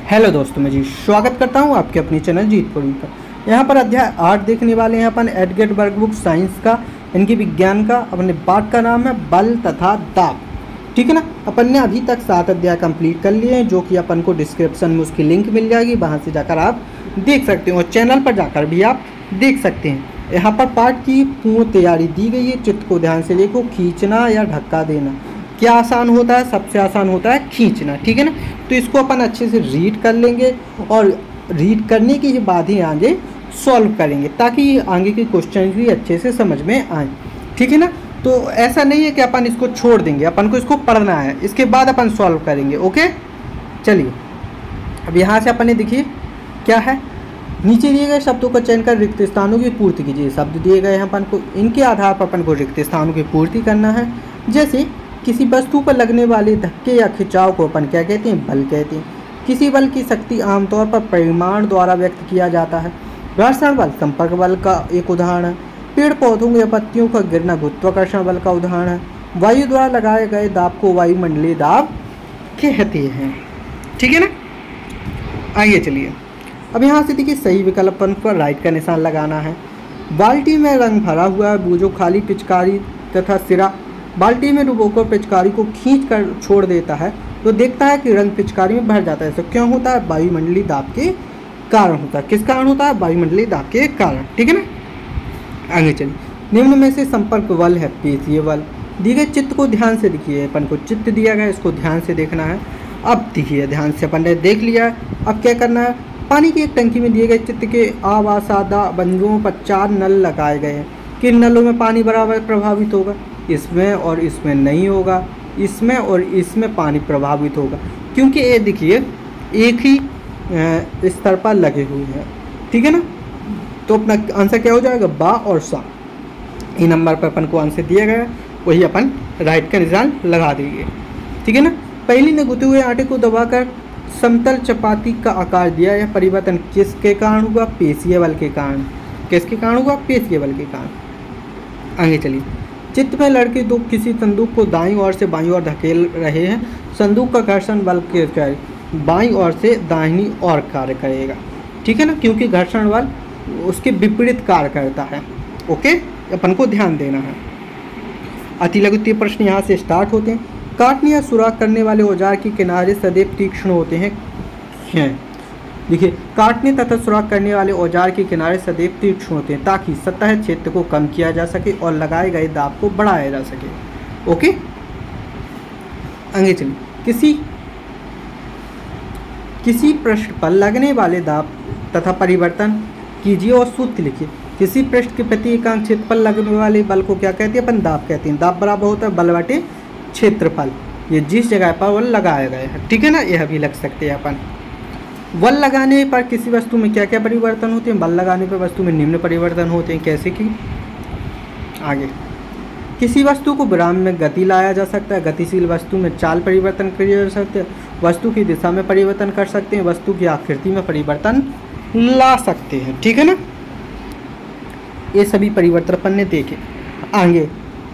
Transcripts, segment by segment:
Hello दोस्तों, मैं जी स्वागत करता हूं आपके अपने चैनल जीत पढ़ी पर। यहाँ पर अध्याय 8 देखने वाले हैं अपन एडगेट वर्कबुक साइंस का, इनकी विज्ञान का। अपने पाठ का नाम है बल तथा दाब। ठीक है ना। अपन ने अभी तक 7 अध्याय कंप्लीट कर लिए हैं, जो कि अपन को डिस्क्रिप्शन में उसकी लिंक मिल जाएगी, वहाँ से जाकर आप देख सकते हो और चैनल पर जाकर भी आप देख सकते हैं। यहाँ पर पाठ की पूर्ण तैयारी दी गई है। चित्र को ध्यान से देखो। खींचना या धक्का देना क्या आसान होता है? सबसे आसान होता है खींचना। ठीक है ना। तो इसको अपन अच्छे से रीड कर लेंगे और रीड करने के बाद ही आगे सॉल्व करेंगे, ताकि आगे के क्वेश्चन भी अच्छे से समझ में आए। ठीक है ना। तो ऐसा नहीं है कि अपन इसको छोड़ देंगे, अपन को इसको पढ़ना है, इसके बाद अपन सॉल्व करेंगे। ओके, चलिए। अब यहाँ से अपन ने देखिए क्या है, नीचे दिए गए शब्दों का चयन कर रिक्त स्थानों की पूर्ति कीजिए। शब्द दिए गए हैं अपन को, इनके आधार पर अपन को रिक्त स्थानों की पूर्ति करना है। जैसे किसी वस्तु पर लगने वाले धक्के या खिंचाव को अपन क्या कहते हैं? बल कहते हैं। किसी बल की शक्ति आमतौर पर परिमाण द्वारा व्यक्त किया जाता है। घर्षण बल संपर्क बल का एक उदाहरण है। पेड़ पौधों या पत्तियों का गिरना गुरुत्वाकर्षण बल का उदाहरण है। वायु द्वारा लगाए गए दाब को वायुमंडलीय दाब कहते हैं। ठीक है ना। आइए चलिए। अब यहाँ से देखिए सही विकल्प पर राइट का निशान लगाना है। बाल्टी में रंग भरा हुआ है, वो जो खाली पिचकारी तथा सिरा बाल्टी में डुबोकर पिचकारी को खींच कर छोड़ देता है, तो देखता है कि रंग पिचकारी में भर जाता है। ऐसा क्यों होता है? वायुमंडलीय दाब के कारण होता है। किस कारण होता है? वायुमंडलीय दाब के कारण। ठीक है ना। आगे चलिए। निम्न में से संपर्क बल है पेशीय बल। दिए गए चित्र को ध्यान से देखिए। अपन को चित्र दिया गया, इसको ध्यान से देखना है। अब देखिए, ध्यान से अपन ने देख लिया। अब क्या करना है? पानी की एक टंकी में दिए गए चित्र के आवासादा बिंदुओं पर 4 नल लगाए गए हैं। किन नलों में पानी बराबर प्रभावित होगा? इसमें और इसमें नहीं होगा, इसमें और इसमें पानी प्रभावित होगा, क्योंकि ये देखिए एक ही स्तर पर लगे हुए हैं। ठीक है ना। तो अपना आंसर क्या हो जाएगा? बा और सा। ई नंबर पर अपन को आंसर दिया गया, वही अपन राइट का निशान लगा देंगे। ठीक है ना। पहली ने गुथे हुए आटे को दबाकर समतल चपाती का आकार दिया। यह परिवर्तन किसके कारण हुआ? पेशीय बल के कारण। किसके कारण हुआ? पेशीय बल के कारण। आगे चलिए। चित्र में लड़के दो किसी संदूक को दाईं ओर से बाईं ओर धकेल रहे हैं। संदूक का घर्षण बल के बाईं ओर से दाहिनी ओर कार्य करेगा। ठीक है ना, क्योंकि घर्षण बल उसके विपरीत कार्य करता है। ओके, अपन को ध्यान देना है। अति लघुत्तीय प्रश्न यहाँ से स्टार्ट होते हैं। काटने या सुराख करने वाले औजार के किनारे सदैव तीक्ष्ण होते हैं। देखिए, काटने तथा सुराख करने वाले औजार के किनारे सदैव तीक्ष्ण होते हैं, ताकि सतह क्षेत्र को कम किया जा सके और लगाए गए दाब को बढ़ाया जा सके। ओके, आगे चलिए। किसी पृष्ठ पर लगने वाले दाब तथा परिवर्तन कीजिए और सूत्र लिखिए। किसी पृष्ठ के प्रति एकांक क्षेत्र पर लगने वाले बल को क्या कहते हैं? अपन दाब कहते हैं। दाब बराबर होता है बल बटे क्षेत्रफल। ये जिस जगह पर बल लगाया गया है। ठीक है ना। यह भी लग सकते हैं अपन। बल लगाने पर किसी वस्तु में क्या क्या परिवर्तन होते हैं? बल लगाने पर वस्तु में निम्न परिवर्तन होते हैं। कैसे कि आगे, किसी वस्तु को विराम में गति लाया जा सकता है। गतिशील वस्तु में चाल परिवर्तन किया जा सकता है। वस्तु की दिशा में परिवर्तन कर सकते हैं। वस्तु की आकृति में परिवर्तन ला सकते हैं। ठीक है ना। ये सभी परिवर्तन अपन ने देखे। आगे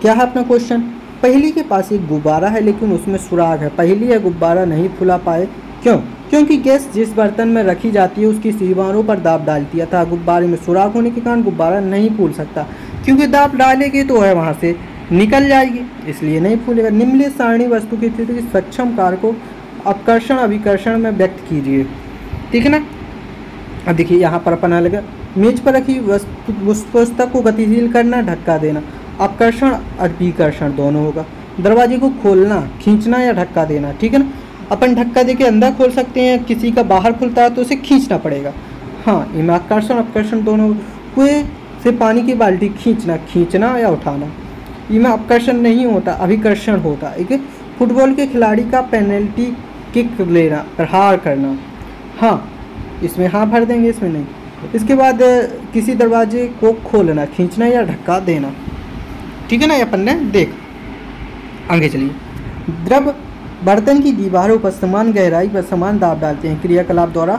क्या है अपना क्वेश्चन? पहली के पास एक गुब्बारा है, लेकिन उसमें सुराख है। पहली यह गुब्बारा नहीं फुला पाए। क्यों? क्योंकि गैस जिस बर्तन में रखी जाती है उसकी सीमाओं पर दाब डालती है, अतः गुब्बारे में सुराख होने के कारण गुब्बारा नहीं फूल सकता। क्योंकि दाब डालेगी तो है वहाँ से निकल जाएगी, इसलिए नहीं फूलेगा। निम्नलिखित सारणी वस्तु की स्थिति की सक्षम कार्य को अपकर्षण अभिकर्षण में व्यक्त कीजिए। ठीक है ना। अब देखिए, यहाँ पर अपन लगा मेज पर रखी पुस्तक को गतिशील करना, धक्का देना। अपकर्षण अभिकर्षण दोनों होगा। दरवाजे को खोलना, खींचना या धक्का देना। ठीक है ना। अपन धक्का देके अंदर खोल सकते हैं, किसी का बाहर खुलता है तो उसे खींचना पड़ेगा। हाँ, इनमें आकर्षण अपकर्षण दोनों। कुएं से पानी की बाल्टी खींचना या उठाना, इनमें अपकर्षण नहीं होता, अभिकर्षण होता है। ठीक है। फुटबॉल के खिलाड़ी का पेनल्टी किक लेना, प्रहार करना। हाँ, इसमें हाँ भर देंगे, इसमें नहीं। इसके बाद किसी दरवाजे को खोलना, खींचना या धक्का देना। ठीक है ना। ये अपन ने देख। आगे चलिए। द्रव बर्तन की दीवारों पर समान गहराई पर समान दाब डालते हैं। क्रियाकलाप द्वारा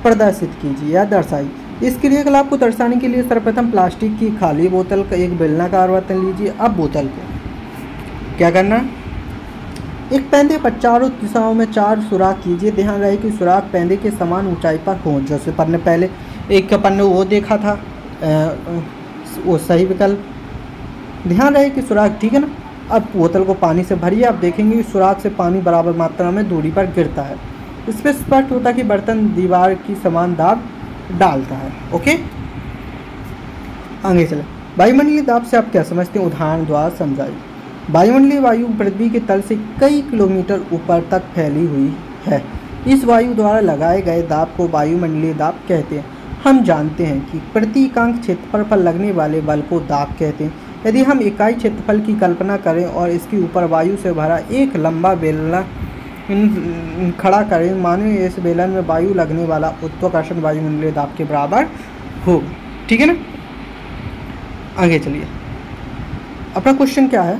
प्रदर्शित कीजिए या दर्शाइए। इस क्रियाकलाप को दर्शाने के लिए सर्वप्रथम प्लास्टिक की खाली बोतल का एक बेलनाकार बर्तन लीजिए। अब बोतल को क्या करना? एक पेंदे पर चारों दिशाओं में 4 सुराख कीजिए। ध्यान रहे कि सुराख पेंदे के समान ऊंचाई पर हों। जैसे अपन ने पहले एक अपन ने वो देखा था, वो सही विकल्प। ध्यान रहे कि सुराख, ठीक है ना। अब बोतल को पानी से भरिए। आप देखेंगे कि सुराख से पानी बराबर मात्रा में दूरी पर गिरता है। इसमें स्पष्ट होता है कि बर्तन दीवार की समान दाब डालता है। ओके, आगे चले। वायुमंडलीय दाब से आप क्या समझते हैं, उदाहरण द्वारा समझाइए। वायुमंडलीय वायु पृथ्वी के तल से कई किलोमीटर ऊपर तक फैली हुई है। इस वायु द्वारा लगाए गए दाब को वायुमंडलीय दाब कहते हैं। हम जानते हैं कि प्रति इकाई क्षेत्रफल पर लगने वाले बल को दाब कहते हैं। यदि हम इकाई क्षेत्रफल की कल्पना करें और इसके ऊपर वायु से भरा एक लंबा बेलना खड़ा करें, मानो इस बेलन में वायु लगने वाला गुरुत्वाकर्षण वायुमंडलीय दाब के बराबर हो। ठीक है ना। आगे चलिए, अपना क्वेश्चन क्या है।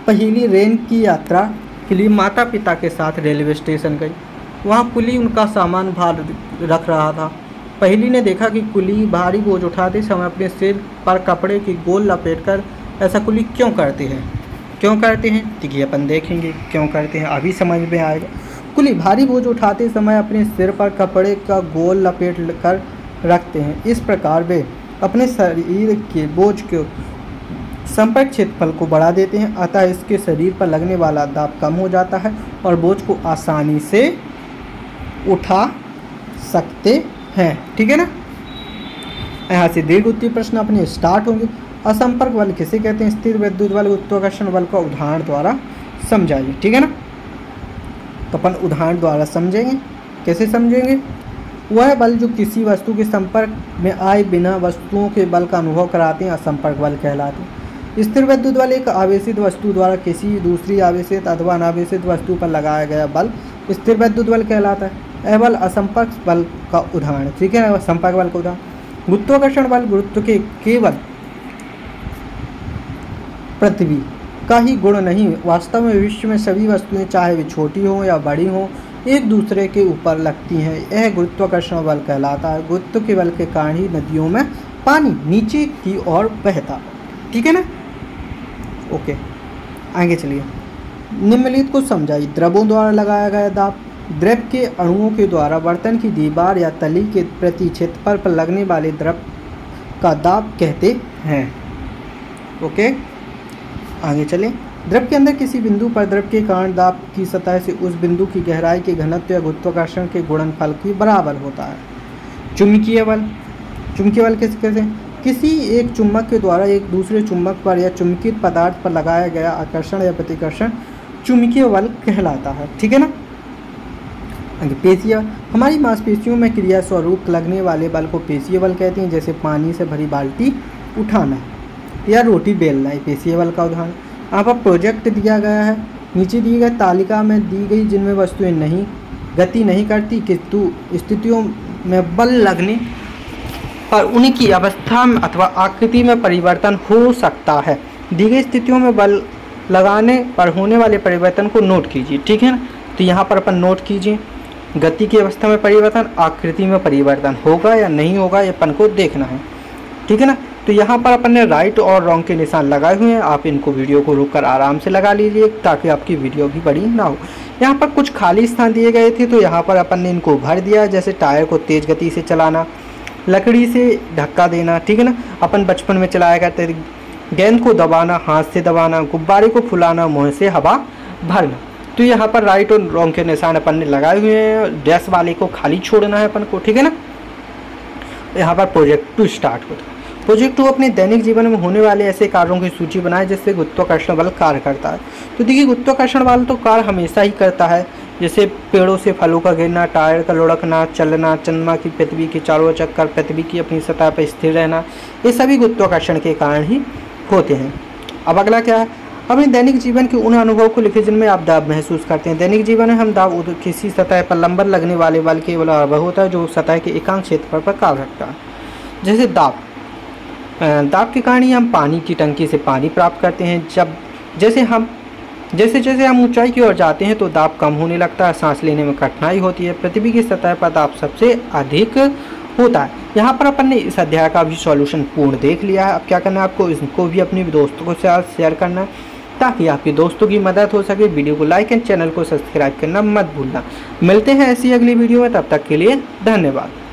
पहेली रेन की यात्रा के लिए माता पिता के साथ रेलवे स्टेशन गई। वहाँ कुली उनका सामान भार रख रहा था। पहेली ने देखा कि कुली भारी बोझ उठाते समय अपने सिर पर कपड़े की गोल लपेटकर ऐसा कुली क्यों करते हैं। देखिए अपन देखेंगे क्यों करते हैं, अभी समझ में आएगा। कुली भारी बोझ उठाते समय अपने सिर पर कपड़े का गोल लपेट कर रखते हैं। इस प्रकार वे अपने शरीर के बोझ के संपर्क क्षेत्रफल को बढ़ा देते हैं, अतः इसके शरीर पर लगने वाला दाब कम हो जाता है और बोझ को आसानी से उठा सकते हैं। ठीक है ना। यहाँ से दीर्घ उत्तरीय प्रश्न अपने स्टार्ट होंगे। असंपर्क बल किसे कहते हैं, स्थिर विद्युत बल गुरुत्वाकर्षण बल का उदाहरण द्वारा समझाइए। ठीक है ना। तो अपन उदाहरण द्वारा समझेंगे। कैसे समझेंगे, वह बल जो किसी वस्तु के संपर्क में आए बिना वस्तुओं के बल का अनुभव कराते हैं असंपर्क बल कहलाते हैं। स्थिर विद्युत बल एक आवेशित वस्तु द्वारा किसी दूसरी आवेशित अथवा अनावेशित वस्तु पर लगाया गया बल स्थिर विद्युत बल कहलाता है। यह बल असंपर्क बल का उदाहरण। ठीक है, संपर्क बल का उदाहरण। गुरुत्वाकर्षण बल गुरुत्व के केवल पृथ्वी का ही गुण नहीं, वास्तव में विश्व में सभी वस्तुएं चाहे वे छोटी हों या बड़ी हों एक दूसरे के ऊपर लगती हैं। यह गुरुत्वाकर्षण बल कहलाता है। गुरुत्व के बल के कारण ही नदियों में पानी नीचे की ओर बहता है। ठीक है ना। ओके, आगे चलिए। निम्नलिखित को समझाइए। द्रवों द्वारा लगाया गया दाब, द्रव के अणुओं के द्वारा बर्तन की दीवार या तली के प्रति क्षेत्रफल पर लगने वाले द्रव का दाब कहते हैं। ओके, आगे चलें। द्रव के अंदर किसी बिंदु पर द्रव के कारण दाब की सतह से उस बिंदु की गहराई के घनत्व या गुरुत्वाकर्षण के गुणनफल के बराबर होता है। चुंबकीय बल किसे कहते हैं, किसी एक चुंबक के द्वारा एक दूसरे चुंबक पर या चुंबकित पदार्थ पर लगाया गया आकर्षण या प्रतिकर्षण चुंबकीय बल कहलाता है। ठीक है ना। पेशीय, हमारी मांसपेशियों में क्रिया स्वरूप लगने वाले बल को पेशीय बल कहते हैं। जैसे पानी से भरी बाल्टी उठाना या रोटी बेलना, ये पेशीय बल का उदाहरण। यहाँ पर प्रोजेक्ट दिया गया है। नीचे दी गई तालिका में दी गई जिनमें वस्तुएं गति नहीं करती किंतु स्थितियों में बल लगने पर उनकी अवस्था में अथवा आकृति में परिवर्तन हो सकता है। दी गई स्थितियों में बल लगाने पर होने वाले परिवर्तन को नोट कीजिए। ठीक है ना। तो यहाँ पर अपन नोट कीजिए, गति की अवस्था में परिवर्तन, आकृति में परिवर्तन होगा या नहीं होगा, ये अपन को देखना है। ठीक है ना। तो यहाँ पर अपन ने राइट और रॉन्ग के निशान लगाए हुए हैं। आप इनको वीडियो को रोककर आराम से लगा लीजिए ताकि आपकी वीडियो भी बड़ी ना हो। यहाँ पर कुछ खाली स्थान दिए गए थे तो यहाँ पर अपन ने इनको भर दिया। जैसे टायर को तेज गति से चलाना, लकड़ी से धक्का देना। ठीक है ना। अपन बचपन में चलाया करते थे। गेंद को दबाना, हाथ से दबाना, गुब्बारे को फुलाना, मुँह से हवा भरना। तो यहाँ पर राइट और रॉन्ग के निशान अपन ने लगाए हुए हैं। डैश वाले को खाली छोड़ना है अपन को। ठीक है ना। यहाँ पर प्रोजेक्ट 2 स्टार्ट होता है। प्रोजेक्ट 2 अपने दैनिक जीवन में होने वाले ऐसे कार्यों की सूची बनाए जिससे गुरुत्वाकर्षण बल कार्य करता है। तो देखिए गुरुत्वाकर्षण बल तो कार्य हमेशा ही करता है। जैसे पेड़ों से फलों का गिरना, टायर का लुढ़कना, चलना, चंद्रमा की पृथ्वी के चारों चक्कर, पृथ्वी की अपनी सतह पर स्थिर रहना, ये सभी गुरुत्वाकर्षण के कारण ही होते हैं। अब अगला क्या है, अपने दैनिक जीवन के उन अनुभव को लिखे जिनमें आप दाब महसूस करते हैं। दैनिक जीवन में हम दाब किसी सतह पर लंबर लगने वाले बल के बराबर होता है जो सतह के एकांक क्षेत्रफल पर कार्य करता है। जैसे दाब के कारण ही हम पानी की टंकी से पानी प्राप्त करते हैं। जैसे जैसे हम ऊंचाई की ओर जाते हैं तो दाब कम होने लगता है, सांस लेने में कठिनाई होती है। पृथ्वी की सतह पर दाब सबसे अधिक होता है। यहाँ पर अपन ने इस अध्याय का भी सॉल्यूशन पूर्ण देख लिया है। अब क्या करना है आपको, इसको भी अपने दोस्तों के साथ शेयर करना है। ताकि आपके दोस्तों की मदद हो सके। वीडियो को लाइक एंड चैनल को सब्सक्राइब करना मत भूलना। मिलते हैं ऐसी अगली वीडियो में, तब तक के लिए धन्यवाद।